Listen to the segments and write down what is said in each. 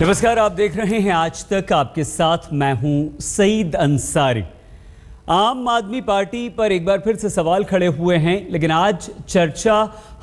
नमस्कार, आप देख रहे हैं आज तक। आपके साथ मैं हूं सईद अंसारी। आम आदमी पार्टी पर एक बार फिर से सवाल खड़े हुए हैं, लेकिन आज चर्चा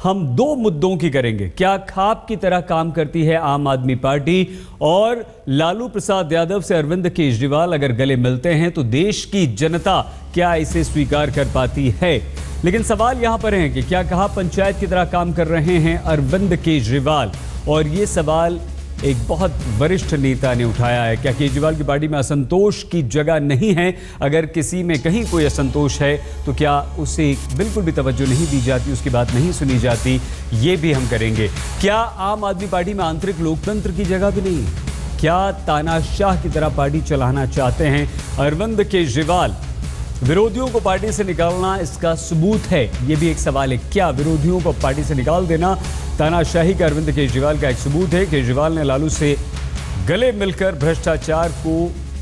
हम दो मुद्दों की करेंगे। क्या ख्वाब की तरह काम करती है आम आदमी पार्टी, और लालू प्रसाद यादव से अरविंद केजरीवाल अगर गले मिलते हैं तो देश की जनता क्या इसे स्वीकार कर पाती है। लेकिन सवाल यहां पर है कि क्या कहा पंचायत की तरह काम कर रहे हैं अरविंद केजरीवाल, और ये सवाल एक बहुत वरिष्ठ नेता ने उठाया है। क्या केजरीवाल की पार्टी में असंतोष की जगह नहीं है? अगर किसी में कहीं कोई असंतोष है तो क्या उसे बिल्कुल भी तवज्जो नहीं दी जाती, उसकी बात नहीं सुनी जाती? ये भी हम करेंगे। क्या आम आदमी पार्टी में आंतरिक लोकतंत्र की जगह भी नहीं है? क्या तानाशाह की तरह पार्टी चलाना चाहते हैं अरविंद केजरीवाल? विरोधियों को पार्टी से निकालना इसका सबूत है, ये भी एक सवाल है। क्या विरोधियों को पार्टी से निकाल देना तानाशाही का अरविंद केजरीवाल का एक सबूत है? केजरीवाल ने लालू से गले मिलकर भ्रष्टाचार को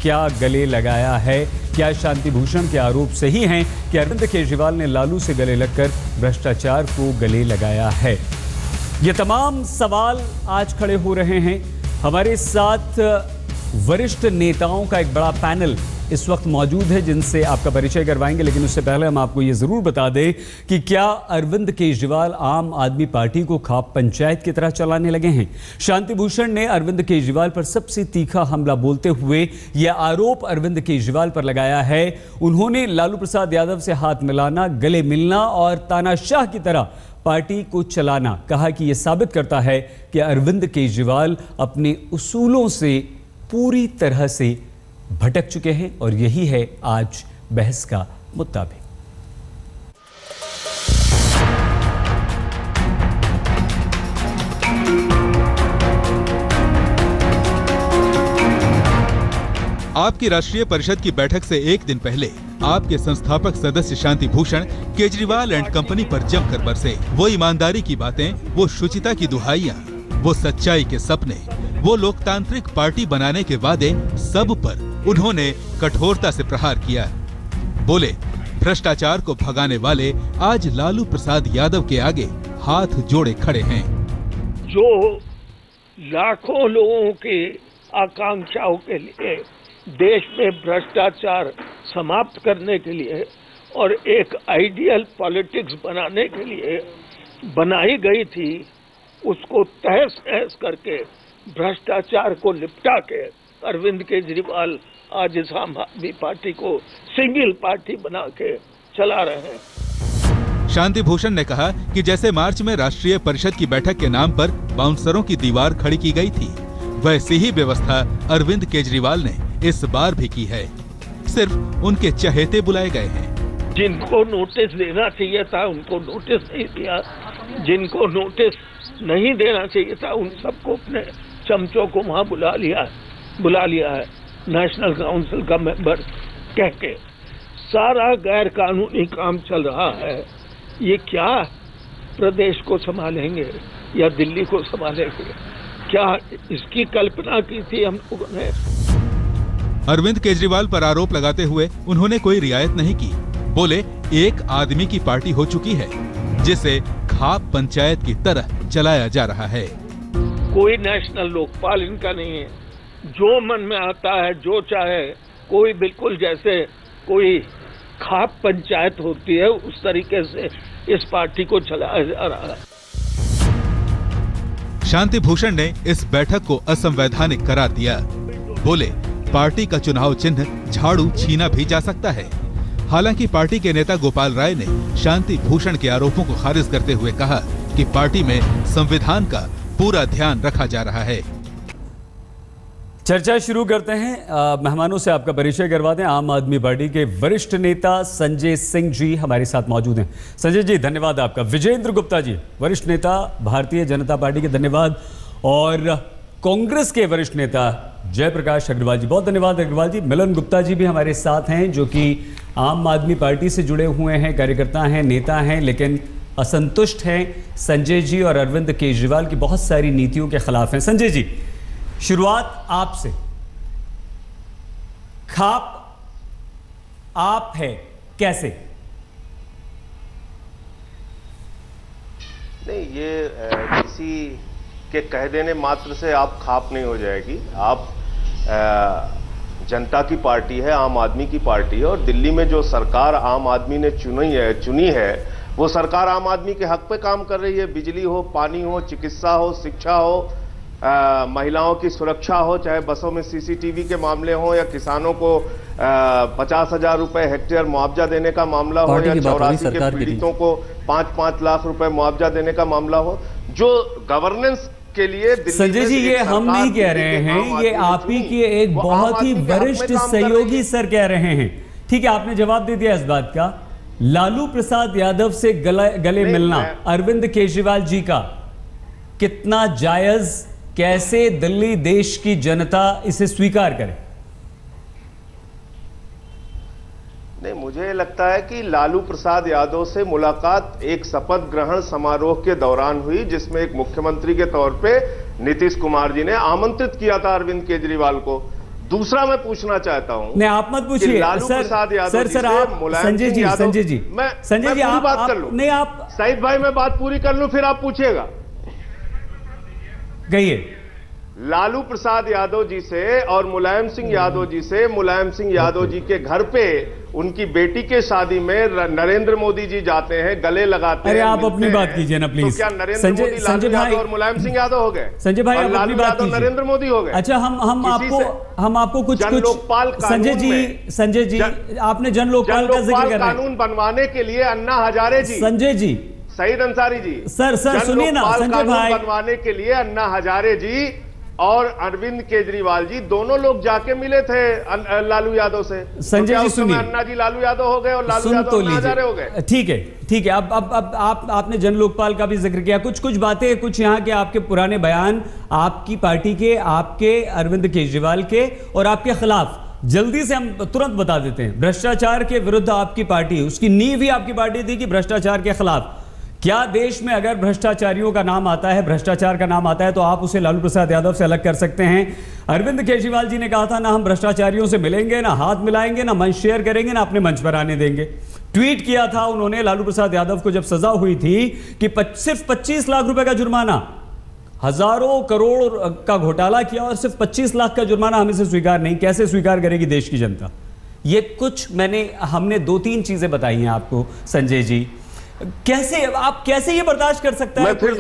क्या गले लगाया है? क्या शांति भूषण के आरोप सही हैं कि अरविंद केजरीवाल ने लालू से गले लगकर भ्रष्टाचार को गले लगाया है? ये तमाम सवाल आज खड़े हो रहे हैं। हमारे साथ वरिष्ठ नेताओं का एक बड़ा पैनल इस वक्त मौजूद है जिनसे आपका परिचय करवाएंगे, लेकिन उससे पहले हम आपको ये जरूर बता दें कि क्या अरविंद केजरीवाल आम आदमी पार्टी को ख्वाब पंचायत की तरह चलाने लगे हैं? शांति भूषण ने अरविंद केजरीवाल पर सबसे तीखा हमला बोलते हुए यह आरोप अरविंद केजरीवाल पर लगाया है। उन्होंने लालू प्रसाद यादव से हाथ मिलाना, गले मिलना और तानाशाह की तरह पार्टी को चलाना कहा कि यह साबित करता है कि अरविंद केजरीवाल अपने उसूलों से पूरी तरह से भटक चुके हैं, और यही है आज बहस का मुद्दा भी। आपकी राष्ट्रीय परिषद की बैठक से एक दिन पहले आपके संस्थापक सदस्य शांति भूषण केजरीवाल एंड कंपनी पर जमकर बरसे। वो ईमानदारी की बातें, वो शुचिता की दुहाइयां, वो सच्चाई के सपने, वो लोकतांत्रिक पार्टी बनाने के वादे, सब पर उन्होंने कठोरता से प्रहार किया। बोले, भ्रष्टाचार को भगाने वाले आज लालू प्रसाद यादव के आगे हाथ जोड़े खड़े हैं। जो लाखों लोगों की आकांक्षाओं के लिए, देश में भ्रष्टाचार समाप्त करने के लिए और एक आइडियल पॉलिटिक्स बनाने के लिए बनाई गई थी, उसको तहस नहस करके भ्रष्टाचार को निपटा के अरविंद केजरीवाल आज इस आम आदमी पार्टी को सिंगल पार्टी बना के चला रहे हैं। शांति भूषण ने कहा कि जैसे मार्च में राष्ट्रीय परिषद की बैठक के नाम पर बाउंसरों की दीवार खड़ी की गई थी, वैसी ही व्यवस्था अरविंद केजरीवाल ने इस बार भी की है। सिर्फ उनके चहेते बुलाए गए हैं। जिनको नोटिस देना चाहिए था उनको नोटिस नहीं दिया, जिनको नोटिस नहीं देना चाहिए था उन सबको अपने चमचों को वहाँ बुला लिया है नेशनल काउंसिल का मेंबर कह के। सारा गैर कानूनी काम चल रहा है। ये क्या प्रदेश को संभालेंगे या दिल्ली को संभालेंगे? क्या इसकी कल्पना की थी हम लोगों ने? अरविंद केजरीवाल पर आरोप लगाते हुए उन्होंने कोई रियायत नहीं की। बोले, एक आदमी की पार्टी हो चुकी है जिसे ख्वाब पंचायत की तरह चलाया जा रहा है। कोई नेशनल लोकपाल इनका नहीं है। जो मन में आता है, जो चाहे, कोई बिल्कुल जैसे कोई ख्वाब पंचायत होती है उस तरीके से इस पार्टी को चलाया जा रहा है। शांति भूषण ने इस बैठक को असंवैधानिक करार दिया। बोले, पार्टी का चुनाव चिन्ह झाड़ू छीना भी जा सकता है। हालांकि पार्टी के नेता गोपाल राय ने शांति भूषण के आरोपों को खारिज करते हुए कहा कि पार्टी में संविधान का पूरा ध्यान रखा जा रहा है। चर्चा शुरू करते हैं। मेहमानों से आपका परिचय करवाते हैं। आम आदमी पार्टी के वरिष्ठ नेता संजय सिंह जी हमारे साथ मौजूद हैं। संजय जी, धन्यवाद आपका। विजेंद्र गुप्ता जी, वरिष्ठ नेता भारतीय जनता पार्टी के, धन्यवाद। और कांग्रेस के वरिष्ठ नेता जयप्रकाश अग्रवाल जी, बहुत धन्यवाद अग्रवाल जी। मिलन गुप्ता जी भी हमारे साथ हैं, जो कि आम आदमी पार्टी से जुड़े हुए हैं, कार्यकर्ता हैं, नेता हैं, लेकिन असंतुष्ट हैं संजय जी और अरविंद केजरीवाल की बहुत सारी नीतियों के खिलाफ हैं। संजय जी, शुरुआत आपसे। ख्वाब आप है, कैसे? नहीं, ये किसी के कह देने मात्र से आप खाप नहीं हो जाएगी। आप जनता की पार्टी है, आम आदमी की पार्टी है, और दिल्ली में जो सरकार आम आदमी ने चुनी है वो सरकार आम आदमी के हक पे काम कर रही है। बिजली हो, पानी हो, चिकित्सा हो, शिक्षा हो, महिलाओं की सुरक्षा हो, चाहे बसों में सीसीटीवी के मामले हो, या किसानों को 50,000 रुपए हेक्टेयर मुआवजा देने का मामला हो, या 84 के पीड़ितों को 5-5 लाख रुपए मुआवजा देने का मामला हो, जो गवर्नेंस के लिए संजय जी ये हम नहीं कह रहे हैं, ये आप ही के एक बहुत ही वरिष्ठ सहयोगी सर कह रहे हैं। ठीक है, आपने जवाब दे दिया इस बात का। लालू प्रसाद यादव से गले मिलना अरविंद केजरीवाल जी का कितना जायज, कैसे दिल्ली देश की जनता इसे स्वीकार करे? नहीं, मुझे लगता है कि लालू प्रसाद यादव से मुलाकात एक शपथ ग्रहण समारोह के दौरान हुई, जिसमें एक मुख्यमंत्री के तौर पे नीतीश कुमार जी ने आमंत्रित किया था अरविंद केजरीवाल को। दूसरा मैं पूछना चाहता हूं, नहीं आप मत पूछिए लालू प्रसाद यादव सर आप संजय जी आप बात कर लूं। नहीं आप सईद भाई मैं बात पूरी कर लूं फिर आप पूछिएगा। कहिए। लालू प्रसाद यादव जी से और मुलायम सिंह यादव जी से, मुलायम सिंह यादव जी के घर पे उनकी बेटी के शादी में नरेंद्र मोदी जी जाते हैं, गले लगाते हैं। अरे आप अपनी बात कीजिए ना प्लीज। तो क्या नरेंद्र मोदी लालू यादव और मुलायम सिंह यादव हो गए? संजय भाई आप अपनी बात कीजिए। नरेंद्र मोदी हो गए। अच्छा हम आपको कुछ संजय जी आपने जन लोकपाल का जिक्र कर कानून बनवाने के लिए अन्ना हजारे जी, संजय जी, सईद अंसारी जी, सर सुनिए ना संजय भाई, बनवाने के लिए अन्ना हजारे जी और अरविंद केजरीवाल जी दोनों लोग जाके मिले थे लालू यादव से। संजय जी सुनिए, अन्ना जी लालू यादव हो गए और लालू यादव अन्ना हजारे हो गए। ठीक है अब आपने जन लोकपाल का भी जिक्र किया, कुछ बातें, कुछ यहाँ के आपके पुराने बयान आपकी पार्टी के, आपके अरविंद केजरीवाल के और आपके खिलाफ जल्दी से हम तुरंत बता देते हैं। भ्रष्टाचार के विरुद्ध आपकी पार्टी, उसकी नींव ही आपकी पार्टी थी कि भ्रष्टाचार के खिलाफ। क्या देश में अगर भ्रष्टाचारियों का नाम आता है, भ्रष्टाचार का नाम आता है, तो आप उसे लालू प्रसाद यादव से अलग कर सकते हैं? अरविंद केजरीवाल जी ने कहा था ना हम भ्रष्टाचारियों से मिलेंगे, ना हाथ मिलाएंगे, ना मंच शेयर करेंगे, ना अपने मंच पर आने देंगे। ट्वीट किया था उन्होंने लालू प्रसाद यादव को जब सजा हुई थी कि सिर्फ 25 लाख रुपए का जुर्माना, हजारों करोड़ का घोटाला किया और सिर्फ 25 लाख का जुर्माना हम इसे स्वीकार नहीं। कैसे स्वीकार करेगी देश की जनता? ये कुछ हमने 2-3 चीजें बताई हैं आपको संजय जी। आप कैसे ये बर्दाश्त कर सकते हैं? मैं फिर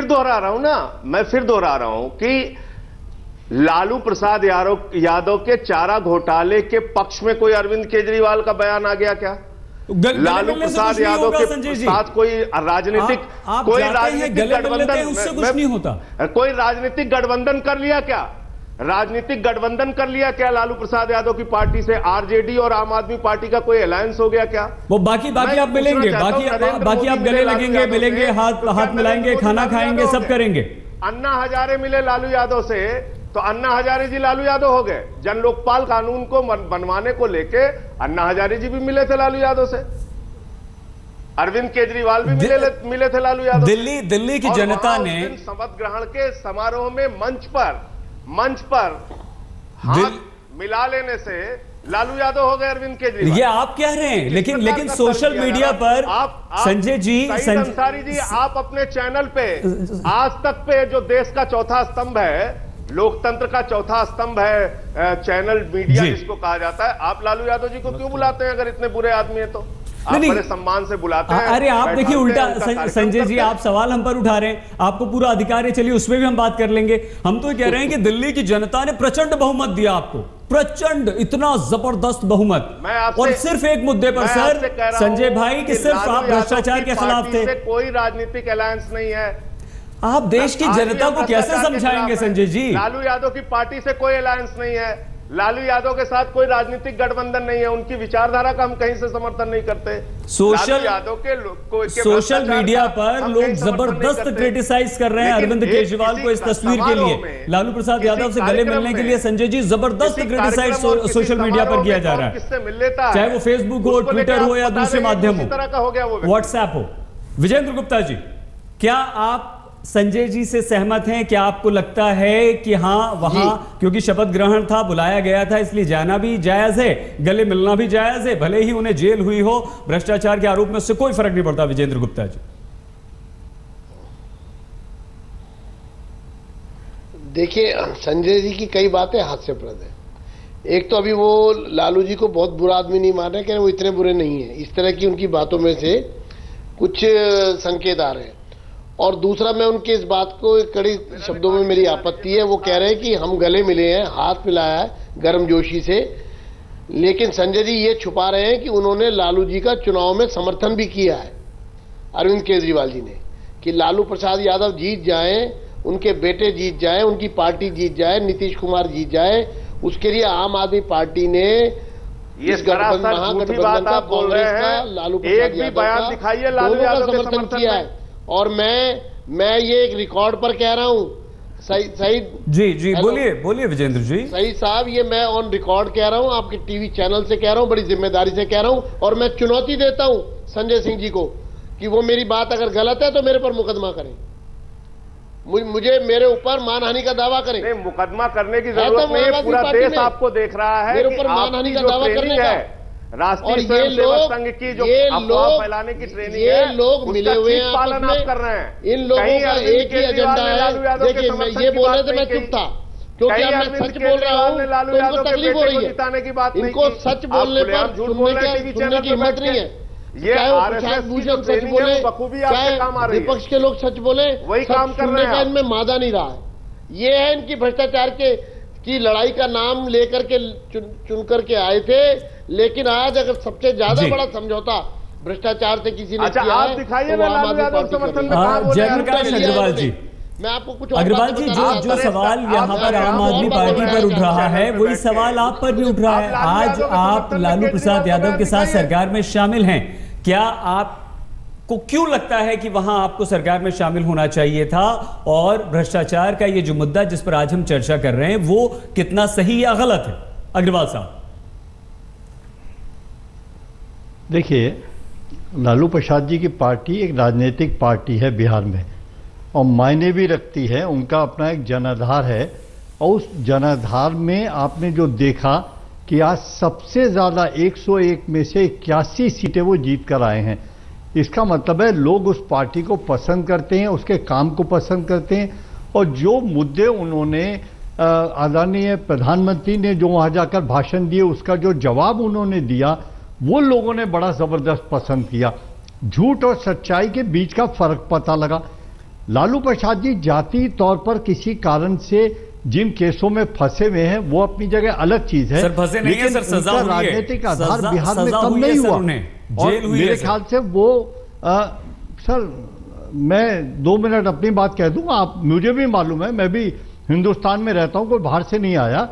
दोहरा रहा हूं कि लालू प्रसाद यादव के चारा घोटाले के पक्ष में कोई अरविंद केजरीवाल का बयान आ गया क्या? लालू प्रसाद यादव के साथ कोई राजनीतिक गठबंधन कर लिया क्या? राजनीतिक गठबंधन कर लिया क्या लालू प्रसाद यादव की पार्टी से? आरजेडी और आम आदमी पार्टी का कोई अलायंस हो गया क्या? वो बाकी आप मिलेंगे, बाकी आप गले लगेंगे, मिलेंगे, हाथ मिलाएंगे, खाना खाएंगे, सब करेंगे। अन्ना हजारे मिले लालू यादव से तो अन्ना हजारे जी लालू यादव हो गए। जन लोकपाल कानून को बनवाने को लेके अन्ना हजारे जी भी मिले थे लालू यादव से, अरविंद केजरीवाल भी मिले थे लालू यादव। दिल्ली की जनता ने शपथ ग्रहण के समारोह में मंच पर हाथ मिला लेने से लालू यादव हो गए अरविंद केजरीवाल। ये आप कह रहे हैं, लेकिन सोशल मीडिया पर संजय जी, अंसारी जी, आप अपने चैनल पे आज तक पे जो देश का चौथा स्तंभ है, लोकतंत्र का चौथा स्तंभ है चैनल मीडिया जिसको कहा जाता है, आप लालू यादव जी को क्यों बुलाते हैं? अगर इतने बुरे आदमी है तो आप बड़े सम्मान से बुलाते हैं। अरे आप देखिए उल्टा संजय जी, आप सवाल हम पर उठा रहे हैं, आपको पूरा अधिकार है, चलिए उसमें भी हम बात कर लेंगे। हम तो कह रहे हैं कि दिल्ली की जनता ने प्रचंड बहुमत दिया आपको, प्रचंड, इतना जबरदस्त बहुमत, और सिर्फ एक मुद्दे पर सर संजय भाई कि सिर्फ आप भ्रष्टाचार के खिलाफ थे। कोई राजनीतिक अलायंस नहीं है। आप देश की जनता को कैसे समझाएंगे संजय जी? लालू यादव की पार्टी से कोई अलायंस नहीं है, लालू यादव के साथ कोई राजनीतिक गठबंधन नहीं है, उनकी विचारधारा का हम कहीं से समर्थन नहीं करते। सोशल मीडिया पर लोग जबरदस्त क्रिटिसाइज कर रहे हैं अरविंद केजरीवाल को इस तस्वीर के लिए, लालू प्रसाद यादव से गले मिलने के लिए। संजय जी, जबरदस्त क्रिटिसाइज सोशल मीडिया पर किया जा रहा है, चाहे वो फेसबुक हो, ट्विटर हो या दूसरे माध्यम हो, व्हाट्सएप हो। विजेंद्र गुप्ता जी, क्या आप संजय जी से सहमत हैं? क्या आपको लगता है कि हाँ वहां क्योंकि शपथ ग्रहण था, बुलाया गया था, इसलिए जाना भी जायज है, गले मिलना भी जायज है, भले ही उन्हें जेल हुई हो भ्रष्टाचार के आरोप में, उससे कोई फर्क नहीं पड़ता? विजेंद्र गुप्ता जी, देखिए, संजय जी की कई बातें हास्यप्रद है। एक तो अभी वो लालू जी को बहुत बुरा आदमी नहीं मान रहे, कह रहे वो इतने बुरे नहीं है, इस तरह की उनकी बातों में से कुछ संकेत आ रहे हैं। और दूसरा, मैं उनके इस बात को कड़ी शब्दों में मेरी आपत्ति है, वो कह रहे हैं कि हम गले मिले हैं, हाथ मिलाया है गर्मजोशी से, लेकिन संजय जी ये छुपा रहे हैं कि उन्होंने लालू जी का चुनाव में समर्थन भी किया है, अरविंद केजरीवाल जी ने, कि लालू प्रसाद यादव जीत जाएं, उनके बेटे जीत जाएं, उनकी पार्टी जीत जाए, नीतीश कुमार जीत जाए, उसके लिए आम आदमी पार्टी ने ये महागठबंधन का, कांग्रेस का, लालू प्रसाद यादव का, दोनों का समर्थन किया है। और मैं ये एक रिकॉर्ड पर कह रहा हूं, सईद जी बोलिए विजेंद्र जी। सईद साहब, ये मैं ऑन रिकॉर्ड कह रहा हूं, आपके टीवी चैनल से कह रहा हूं, बड़ी जिम्मेदारी से कह रहा हूं, और मैं चुनौती देता हूं संजय सिंह जी को कि वो मेरी बात अगर गलत है तो मेरे पर मुकदमा करें, मुझे मेरे ऊपर मानहानि का दावा करें। नहीं, मुकदमा करने की जरूरत नहीं है, पूरा देश आपको देख रहा है मेरे ऊपर मानहानि का दावा करने का। राष्ट्रीय स्वयंसेवक संघ की जो अफवाह फैलाने की ट्रेनिंग है, ये लोग मिले हुए हैं, पालन आप कर रहे हैं। इन लोगों का एक ही एजेंडा है। देखिए, मैं ये बोल रहे थे, मैं चुप था, क्योंकि अब मैं सच बोल रहा हूँ तो इनको तकलीफ हो रही है। इनको सच बोलने पर सुनने की हिम्मत नहीं है। चाहे वो प्रशांत भूषण सच बोले, चाहे विपक्ष के लोग सच बोले, वही काम करने का इनमें मादा नहीं रहा है। ये है इनकी भ्रष्टाचार की लड़ाई का नाम लेकर के चुन करके आए थे, लेकिन आज अगर सबसे ज्यादा बड़ा समझौता भ्रष्टाचार से किसी ने किया है, दिखाइए ना लालू यादव समर्थन में। जयप्रकाश अग्रवाल जी, मैं आपको कुछ अग्रवाल जी, जो सवाल यहाँ पर आम आदमी पार्टी पर उठ रहा है, वही सवाल आप पर भी उठ रहा है। आज आप लालू प्रसाद यादव के साथ सरकार में शामिल हैं, क्या आपको क्यों लगता है कि वहां आपको सरकार में शामिल होना चाहिए था, और भ्रष्टाचार का ये जो मुद्दा जिस पर आज हम चर्चा कर रहे हैं वो कितना सही या गलत है? अग्रवाल साहब, देखिए, लालू प्रसाद जी की पार्टी एक राजनीतिक पार्टी है बिहार में, और मायने भी रखती है, उनका अपना एक जनाधार है, और उस जनाधार में आपने जो देखा कि आज सबसे ज़्यादा 101 में से 81 सीटें वो जीत कर आए हैं। इसका मतलब है लोग उस पार्टी को पसंद करते हैं, उसके काम को पसंद करते हैं, और जो मुद्दे उन्होंने आदरणीय प्रधानमंत्री ने जो वहाँ जाकर भाषण दिए, उसका जो जवाब उन्होंने दिया, वो लोगों ने बड़ा ज़बरदस्त पसंद किया। झूठ और सच्चाई के बीच का फर्क पता लगा। लालू प्रसाद जी जाति तौर पर किसी कारण से जिन केसों में फंसे हुए हैं वो अपनी जगह अलग चीज है, सर फंसे नहीं है, सर सजा हुई है, राजनीतिक आधार बिहार में कम नहीं हुआ, और मेरे ख्याल से वो सर मैं 2 मिनट अपनी बात कह दूंगा, आप मुझे भी मालूम है, मैं भी हिंदुस्तान में रहता हूं, कोई बाहर से नहीं आया।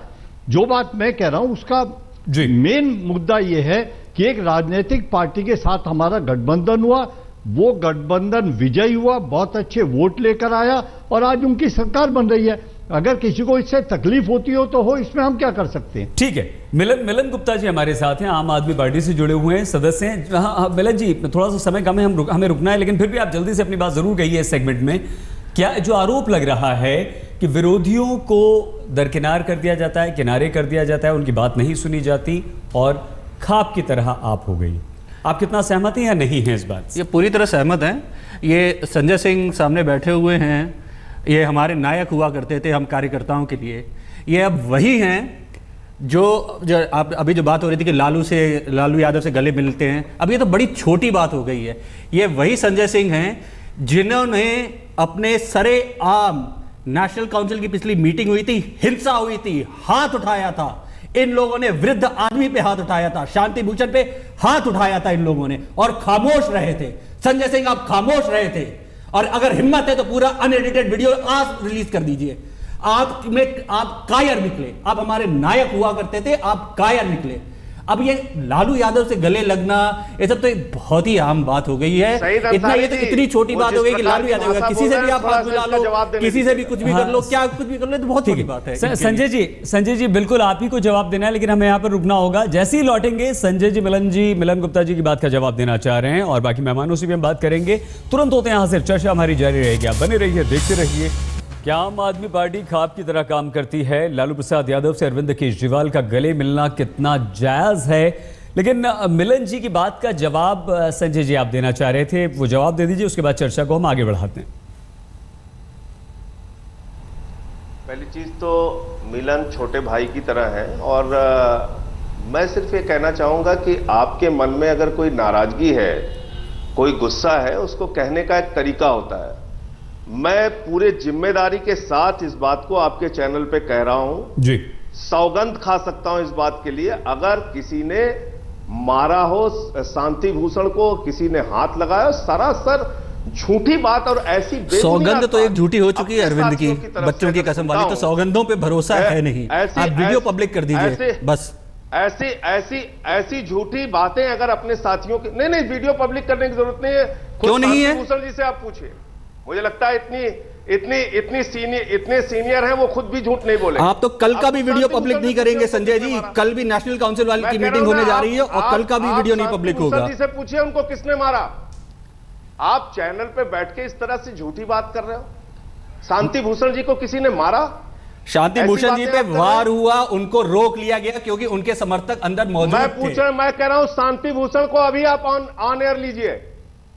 जो बात मैं कह रहा हूं उसका मेन मुद्दा यह है कि एक राजनीतिक पार्टी के साथ हमारा गठबंधन हुआ, वो गठबंधन विजयी हुआ, बहुत अच्छे वोट लेकर आया, और आज उनकी सरकार बन रही है। अगर किसी को इससे तकलीफ होती हो तो हो, इसमें हम क्या कर सकते हैं? ठीक है, मिलन गुप्ता जी हमारे साथ हैं, आम आदमी पार्टी से जुड़े हुए हैं, सदस्य हैं। हाँ मिलन जी, थोड़ा सा समय कम है, हमें रुकना है, लेकिन फिर भी आप जल्दी से अपनी बात जरूर कहिए इस सेगमेंट में। क्या जो आरोप लग रहा है कि विरोधियों को दरकिनार कर दिया जाता है, किनारे कर दिया जाता है, उनकी बात नहीं सुनी जाती, और खाप की तरह आप हो गई, आप कितना सहमत हैं या नहीं हैं इस बात से? ये पूरी तरह सहमत हैं। ये संजय सिंह सामने बैठे हुए हैं, ये हमारे नायक हुआ करते थे हम कार्यकर्ताओं के लिए। ये अब वही हैं जो आप अभी जो बात हो रही थी कि लालू यादव से गले मिलते हैं, अब ये तो बड़ी छोटी बात हो गई है। ये वही संजय सिंह हैं जिन्होंने अपने सरेआम नेशनल काउंसिल की पिछली मीटिंग हुई थी, हिंसा हुई थी, हाथ उठाया था, इन लोगों ने वृद्ध आदमी पे हाथ उठाया था, शांति भूषण पे हाथ उठाया था इन लोगों ने, और खामोश रहे थे। संजय सिंह आप खामोश रहे थे, और अगर हिम्मत है तो पूरा अनएडिटेड वीडियो आज रिलीज कर दीजिए। आप कायर निकले, आप हमारे नायक हुआ करते थे, आप कायर निकले। अब ये लालू यादव से गले लगना, ये सब तो एक बहुत ही आम बात हो गई है। इतना ये तो इतनी छोटी बात हो गई कि लालू यादव किसी से भी आप हाथ मिला लो, किसी से भी कुछ भी कर लो, क्या कुछ भी कर लो, तो बहुत छोटी बात है। संजय जी बिल्कुल आप ही को जवाब देना है, लेकिन हमें यहाँ पर रुकना होगा। जैसे ही लौटेंगे संजय जी मिलन गुप्ता जी की बात का जवाब देना चाह रहे हैं, और बाकी मेहमानों से भी हम बात करेंगे। तुरंत होते हैं यहाँ से, चर्चा हमारी जारी रहेगी, आप बने रहिए, देखते रहिए। क्या आम आदमी पार्टी खाप की तरह काम करती है? लालू प्रसाद यादव से अरविंद केजरीवाल का गले मिलना कितना जायज है? लेकिन मिलन जी की बात का जवाब संजय जी आप देना चाह रहे थे, वो जवाब दे दीजिए, उसके बाद चर्चा को हम आगे बढ़ाते हैं। पहली चीज तो मिलन छोटे भाई की तरह है और मैं सिर्फ ये कहना चाहूंगा कि आपके मन में अगर कोई नाराजगी है, कोई गुस्सा है, उसको कहने का एक तरीका होता है। मैं पूरे जिम्मेदारी के साथ इस बात को आपके चैनल पे कह रहा हूं जी, सौगंध खा सकता हूं इस बात के लिए, अगर किसी ने मारा हो शांति भूषण को, किसी ने हाथ लगाया, सरासर झूठी बात और ऐसी सौगंध तो एक झूठी हो चुकी है अरविंद की, बच्चों की कसम वाली, तो सौगंधों पे भरोसा है नहीं। आप वीडियो पब्लिक कर दीजिए बस। ऐसी झूठी बातें अगर अपने साथियों की, नहीं वीडियो पब्लिक करने की जरूरत नहीं है, क्यों नहीं है? भूषण जी से आप पूछिए, मुझे लगता है इतने सीनियर हैं, वो खुद भी झूठ नहीं बोले। आप तो कल का भी वीडियो पब्लिक नहीं करेंगे संजय जी, कल भी नेशनल काउंसिल वाली की मीटिंग होने जा रही है और कल का भी वीडियो नहीं पब्लिक होगा। जी से पूछिए उनको किसने मारा। आप चैनल पे बैठ के इस तरह से झूठी बात कर रहे हो। शांति भूषण जी को किसी ने मारा? शांति भूषण जी पे वार हुआ, उनको रोक लिया गया क्योंकि उनके समर्थक अंदर मौजूद थे। मैं कह रहा हूं शांति भूषण को अभी आप ऑन एयर लीजिए।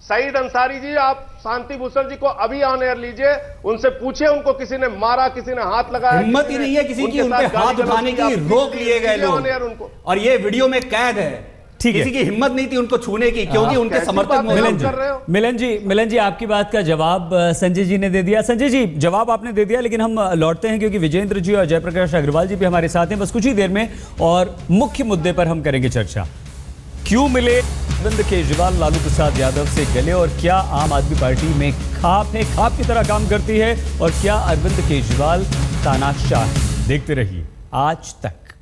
सईद अंसारी जी, आप शांति भूषण जी को अभी ऑन एयर लीजिए, उनसे पूछिए उनको किसी ने मारा, किसी ने हाथ लगाया। हिम्मत ही नहीं है किसी की उनके हाथ उठाने की, रोक लिए गए लोग और ये वीडियो में कैद है। ठीक है, किसी की हिम्मत नहीं थी उनको छूने की क्योंकि उनके समर्थक मौजूद थे। मिलन जी आपकी बात का जवाब संजय जी ने दे दिया। संजय जी जवाब आपने दे दिया, लेकिन हम लौटते हैं क्योंकि विजेंद्र जी और जयप्रकाश अग्रवाल जी भी हमारे साथ हैं बस कुछ ही देर में, और मुख्य मुद्दे पर हम करेंगे चर्चा। क्यों मिले अरविंद केजरीवाल लालू प्रसाद यादव से गले, और क्या आम आदमी पार्टी में खाप की तरह काम करती है, और क्या अरविंद केजरीवाल तानाशाह है? देखते रहिए आज तक।